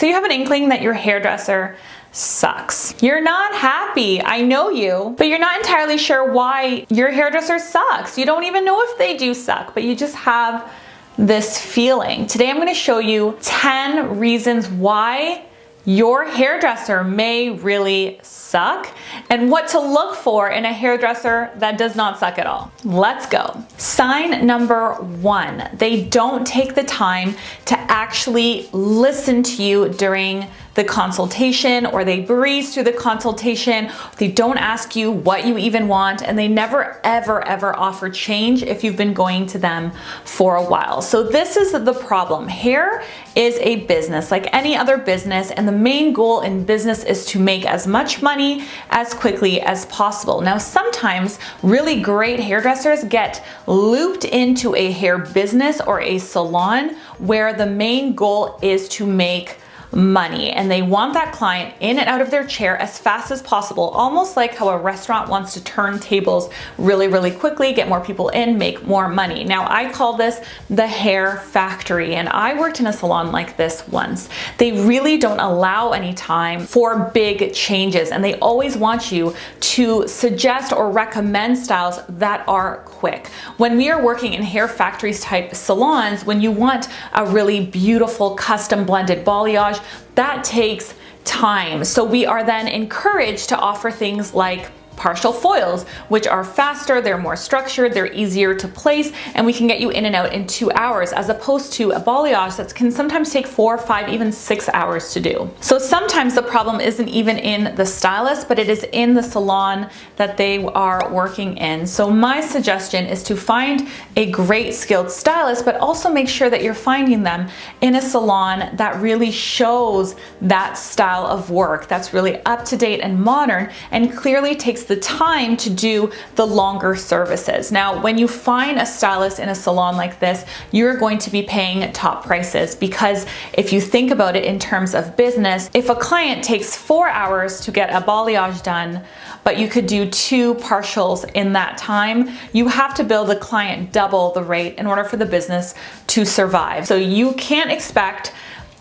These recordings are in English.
So you have an inkling that your hairdresser sucks. You're not happy, I know you, but you're not entirely sure why your hairdresser sucks. You don't even know if they do suck, but you just have this feeling. Today I'm going to show you 10 reasons why your hairdresser may really suck and what to look for in a hairdresser that does not suck at all. Let's go. Sign number 1, they don't take the time to actually listen to you during the consultation, or they breeze through the consultation. They don't ask you what you even want, and they never ever offer change if you've been going to them for a while. So this is the problem. Hair is a business like any other business, and the main goal in business is to make as much money as quickly as possible. Now, sometimes really great hairdressers get looped into a hair business or a salon where the main goal is to make money, and they want that client in and out of their chair as fast as possible, almost like how a restaurant wants to turn tables really quickly, get more people in, make more money. Now, I call this the hair factory, and I worked in a salon like this once. They really don't allow any time for big changes, and they always want you to suggest or recommend styles that are quick. When we are working in hair factories type salons, when you want a really beautiful custom blended balayage, that takes time. So we are then encouraged to offer things like partial foils, which are faster, they're more structured, they're easier to place, and we can get you in and out in 2 hours, as opposed to a balayage that can sometimes take 4, 5, even 6 hours to do. So sometimes the problem isn't even in the stylist, but it is in the salon that they are working in. So my suggestion is to find a great skilled stylist, but also make sure that you're finding them in a salon that really shows that style of work, that's really up to date and modern, and clearly takes the time to do the longer services. Now, when you find a stylist in a salon like this, you're going to be paying top prices, because if you think about it in terms of business, if a client takes 4 hours to get a balayage done, but you could do 2 partials in that time, you have to bill the client double the rate in order for the business to survive. So you can't expect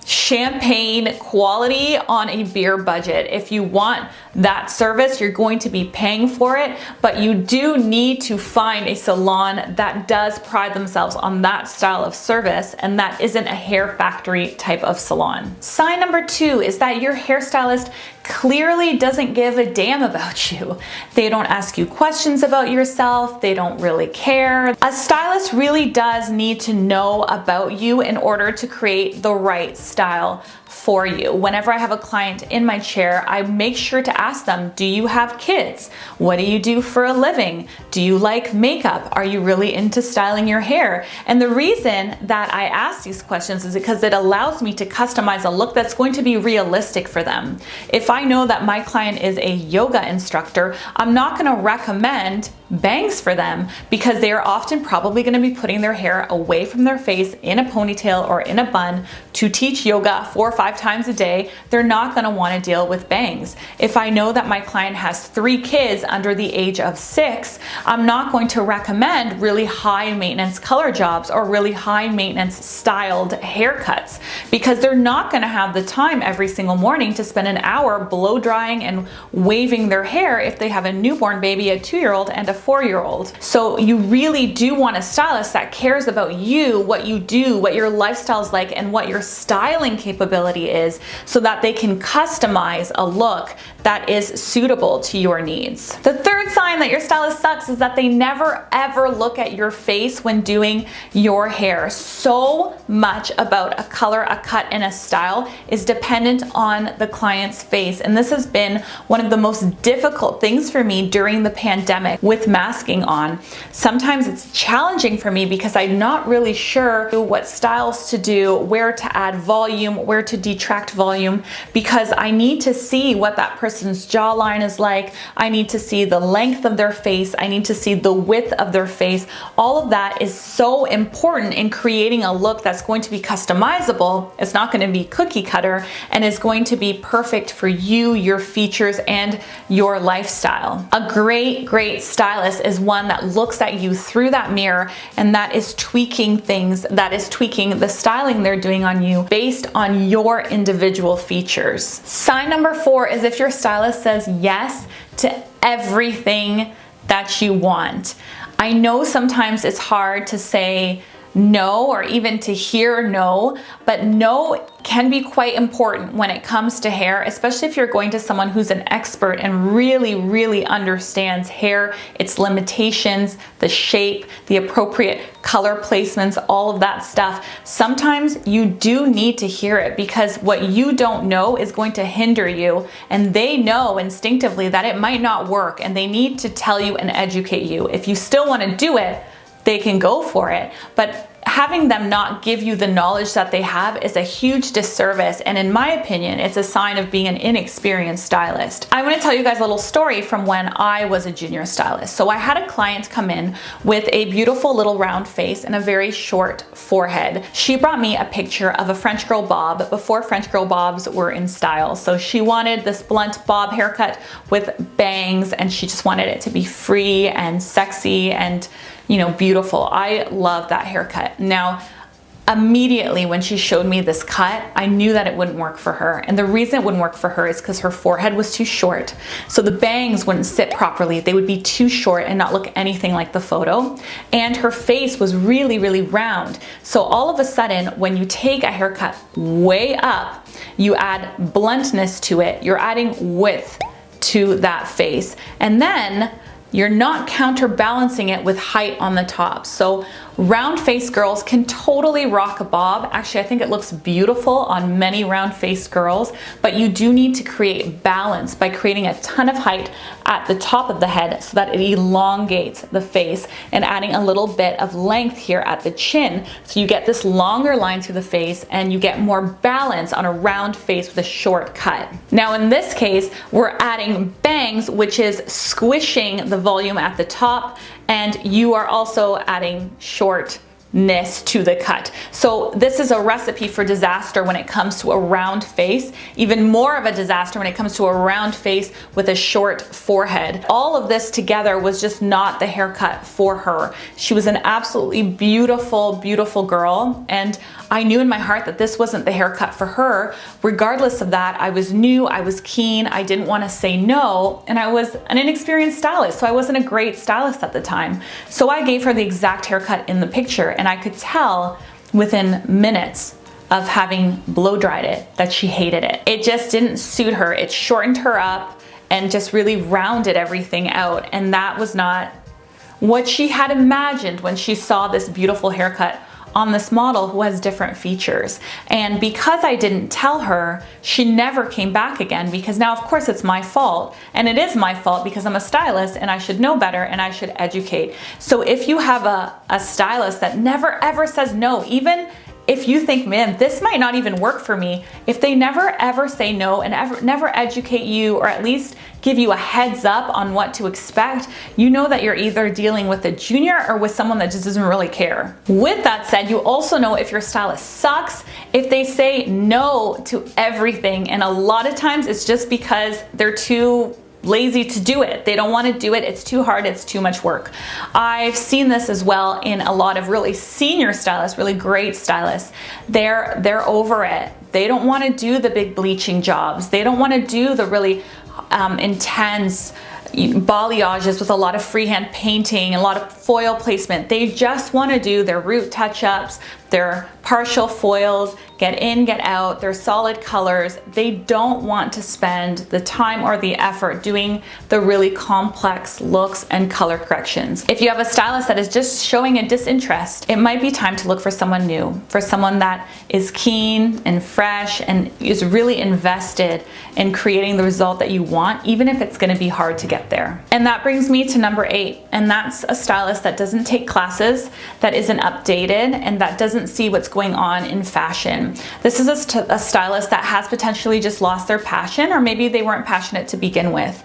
champagne quality on a beer budget. If you want that service, you're going to be paying for it, but you do need to find a salon that does pride themselves on that style of service and that isn't a hair factory type of salon. Sign number 2 is that your hairstylist clearly doesn't give a damn about you. They don't ask you questions about yourself. They don't really care. A stylist really does need to know about you in order to create the right style for you. Whenever I have a client in my chair, I make sure to ask them, do you have kids? What do you do for a living? Do you like makeup? Are you really into styling your hair? And the reason that I ask these questions is because it allows me to customize a look that's going to be realistic for them. If I know that my client is a yoga instructor, I'm not going to recommend bangs for them, because they are often probably going to be putting their hair away from their face in a ponytail or in a bun to teach yoga 4 or 5 times a day. They're not going to want to deal with bangs. If I know that my client has 3 kids under the age of 6, I'm not going to recommend really high maintenance color jobs or really high maintenance styled haircuts, because they're not going to have the time every single morning to spend an hour blow drying and waving their hair if they have a newborn baby, a 2-year-old, and a 4-year-old. So you really do want a stylist that cares about you, what you do, what your lifestyle is like, and what your styling capability is, so that they can customize a look that is suitable to your needs. The third sign that your stylist sucks is that they never ever look at your face when doing your hair. So much about a color, a cut, and a style is dependent on the client's face. And this has been one of the most difficult things for me during the pandemic with masking on. Sometimes it's challenging for me because I'm not really sure what styles to do, where to add volume, where to detract volume, because I need to see what that person person's jawline is like. I need to see the length of their face. I need to see the width of their face. All of that is so important in creating a look that's going to be customizable. It's not going to be cookie cutter, and is going to be perfect for you, your features, and your lifestyle. A great stylist is one that looks at you through that mirror and that is tweaking things, that is tweaking the styling they're doing on you based on your individual features. Sign number 4 is if your stylist says yes to everything that you want. I know sometimes it's hard to say no, or even to hear no, but no can be quite important when it comes to hair, especially if you're going to someone who's an expert and really understands hair, its limitations, the shape, the appropriate color placements, all of that stuff. Sometimes you do need to hear it, because what you don't know is going to hinder you, and they know instinctively that it might not work, and they need to tell you and educate you. If you still want to do it, they can go for it, but having them not give you the knowledge that they have is a huge disservice, and in my opinion, it's a sign of being an inexperienced stylist. I want to tell you guys a little story from when I was a junior stylist. So I had a client come in with a beautiful little round face and a very short forehead. She brought me a picture of a French girl bob before French girl bobs were in style. So she wanted this blunt bob haircut with bangs, and she just wanted it to be free and sexy and, you know, beautiful. I love that haircut. Now, immediately when she showed me this cut, I knew that it wouldn't work for her. And the reason it wouldn't work for her is because her forehead was too short. So the bangs wouldn't sit properly. They would be too short and not look anything like the photo. And her face was really round. So all of a sudden, when you take a haircut way up, you add bluntness to it. You're adding width to that face. And then you're not counterbalancing it with height on the top. So round face girls can totally rock a bob. Actually, I think it looks beautiful on many round faced girls, but you do need to create balance by creating a ton of height at the top of the head so that it elongates the face, and adding a little bit of length here at the chin. So you get this longer line through the face, and you get more balance on a round face with a short cut. Now in this case, we're adding bangs, which is squishing the volume at the top, and you are also adding shortness to the cut. So this is a recipe for disaster when it comes to a round face, even more of a disaster when it comes to a round face with a short forehead. All of this together was just not the haircut for her. She was an absolutely beautiful girl, and I knew in my heart that this wasn't the haircut for her. Regardless of that, I was new, I was keen, I didn't want to say no, and I was an inexperienced stylist, so I wasn't a great stylist at the time. So I gave her the exact haircut in the picture, and I could tell within minutes of having blow dried it that she hated it. It just didn't suit her. It shortened her up and just really rounded everything out, and that was not what she had imagined when she saw this beautiful haircut on this model who has different features. And because I didn't tell her, she never came back again, because now of course it's my fault, and it is my fault because I'm a stylist and I should know better and I should educate. So if you have a stylist that never ever says no, even if you think, man, this might not even work for me, if they never ever say no and never educate you, or at least give you a heads up on what to expect, you know that you're either dealing with a junior or with someone that just doesn't really care. With that said, you also know if your stylist sucks, if they say no to everything, and a lot of times it's just because they're too lazy to do it. They don't want to do it. It's too hard. It's too much work. I've seen this as well in a lot of really senior stylists, really great stylists. They're over it. They don't want to do the big bleaching jobs. They don't want to do the really intense balayages with a lot of freehand painting, a lot of foil placement. They just want to do their root touch-ups, their partial foils, get in, get out, their solid colors. They don't want to spend the time or the effort doing the really complex looks and color corrections. If you have a stylist that is just showing a disinterest, it might be time to look for someone new, for someone that is keen and fresh and is really invested in creating the result that you want, even if it's going to be hard to get there. And that brings me to number 8, and that's a stylist that doesn't take classes, that isn't updated, and that doesn't doesn't see what's going on in fashion. This is a stylist that has potentially just lost their passion, or maybe they weren't passionate to begin with.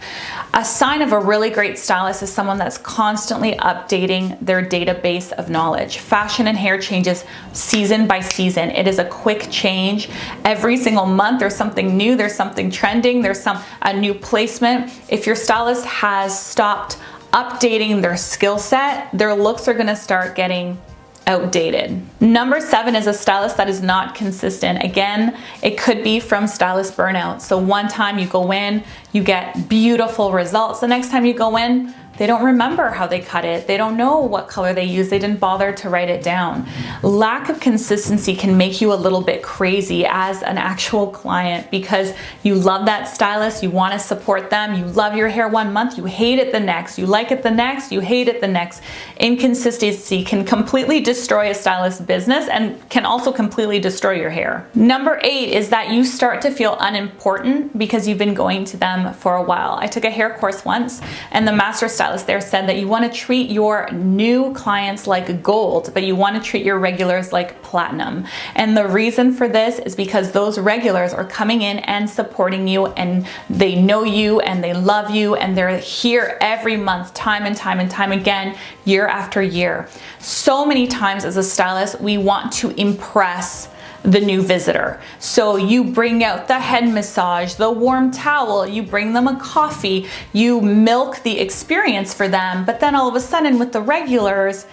A sign of a really great stylist is someone that's constantly updating their database of knowledge. Fashion and hair changes season by season. It is a quick change. Every single month there's something new, there's something trending, there's a new placement. If your stylist has stopped updating their skill set, their looks are gonna start getting outdated. Number 7 is a stylist that is not consistent. Again, it could be from stylist burnout. So one time you go in, you get beautiful results. The next time you go in, they don't remember how they cut it. They don't know what color they used. They didn't bother to write it down. Lack of consistency can make you a little bit crazy as an actual client, because you love that stylist, you want to support them, you love your hair one month, you hate it the next, you like it the next, you hate it the next. Inconsistency can completely destroy a stylist's business and can also completely destroy your hair. Number 8 is that you start to feel unimportant because you've been going to them for a while. I took a hair course once, and the master stylist there said that you want to treat your new clients like gold, but you want to treat your regulars like platinum. And the reason for this is because those regulars are coming in and supporting you, and they know you and they love you, and they're here every month, time and time and time again, year after year. So many times as a stylist, we want to impress the new visitor. So you bring out the head massage, the warm towel, you bring them a coffee, you milk the experience for them, but then all of a sudden with the regulars,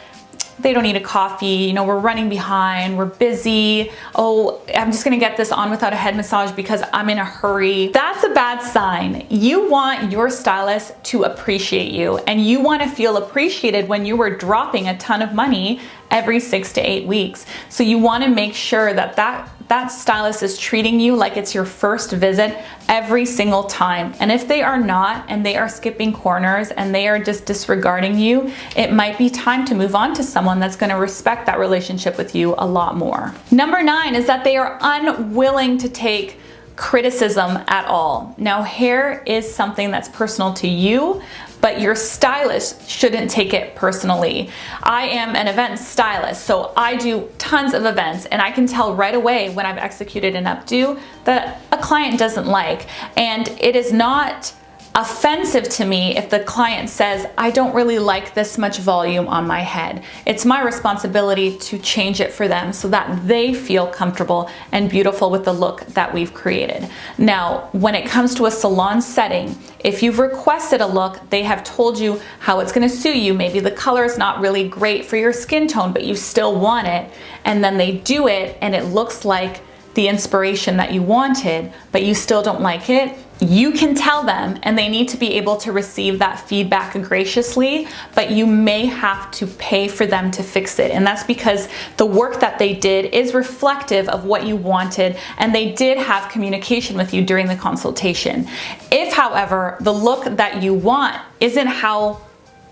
they don't need a coffee, you know, we're running behind, we're busy, oh, I'm just gonna get this on without a head massage because I'm in a hurry. That's a bad sign. You want your stylist to appreciate you, and you wanna feel appreciated when you were dropping a ton of money every 6 to 8 weeks. So you wanna make sure that that stylist is treating you like it's your first visit every single time. And if they are not, and they are skipping corners and they are just disregarding you, it might be time to move on to someone that's gonna respect that relationship with you a lot more. Number 9 is that they are unwilling to take criticism at all. Now, hair is something that's personal to you, but your stylist shouldn't take it personally. I am an event stylist, so I do tons of events, and I can tell right away when I've executed an updo that a client doesn't like. And it is not offensive to me if the client says, I don't really like this much volume on my head. It's my responsibility to change it for them so that they feel comfortable and beautiful with the look that we've created. Now, when it comes to a salon setting, if you've requested a look, they have told you how it's gonna suit you. Maybe the color is not really great for your skin tone, but you still want it. And then they do it and it looks like the inspiration that you wanted, but you still don't like it. You can tell them, and they need to be able to receive that feedback graciously, but you may have to pay for them to fix it. And that's because the work that they did is reflective of what you wanted, and they did have communication with you during the consultation. If, however, the look that you want isn't how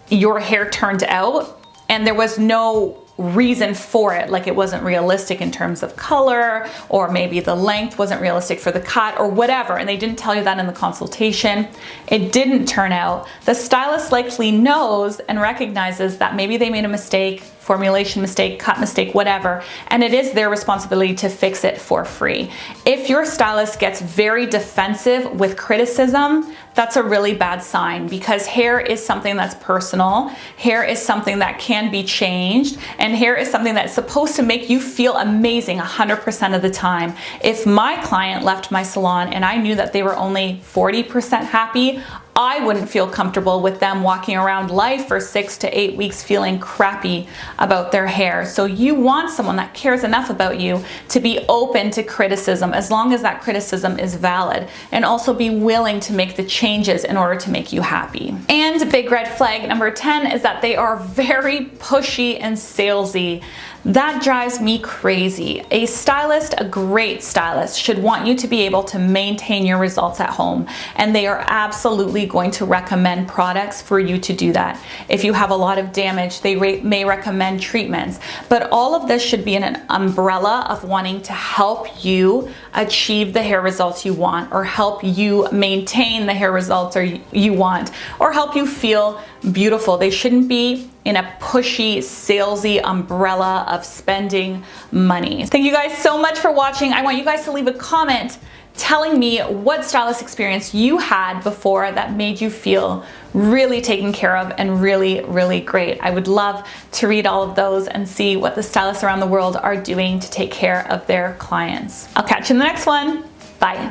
your hair turned out, and there was no reason for it, like it wasn't realistic in terms of color, or maybe the length wasn't realistic for the cut or whatever, and they didn't tell you that in the consultation, it didn't turn out, the stylist likely knows and recognizes that maybe they made a mistake, formulation mistake, cut mistake, whatever, and it is their responsibility to fix it for free. If your stylist gets very defensive with criticism, that's a really bad sign, because hair is something that's personal, hair is something that can be changed, and hair is something that's supposed to make you feel amazing 100% of the time. If my client left my salon and I knew that they were only 40% happy, I wouldn't feel comfortable with them walking around life for 6 to 8 weeks feeling crappy about their hair. So you want someone that cares enough about you to be open to criticism, as long as that criticism is valid, and also be willing to make the changes in order to make you happy. And big red flag number 10 is that they are very pushy and salesy. That drives me crazy. A stylist, a great stylist, should want you to be able to maintain your results at home, and they are absolutely going to recommend products for you to do that. If you have a lot of damage, they may recommend treatments, but all of this should be in an umbrella of wanting to help you achieve the hair results you want, or help you maintain the hair results you want, or help you feel beautiful. They shouldn't be in a pushy, salesy umbrella of spending money. Thank you guys so much for watching. I want you guys to leave a comment telling me what stylist experience you had before that made you feel really taken care of and really, really great. I would love to read all of those and see what the stylists around the world are doing to take care of their clients. I'll catch you in the next one. Bye.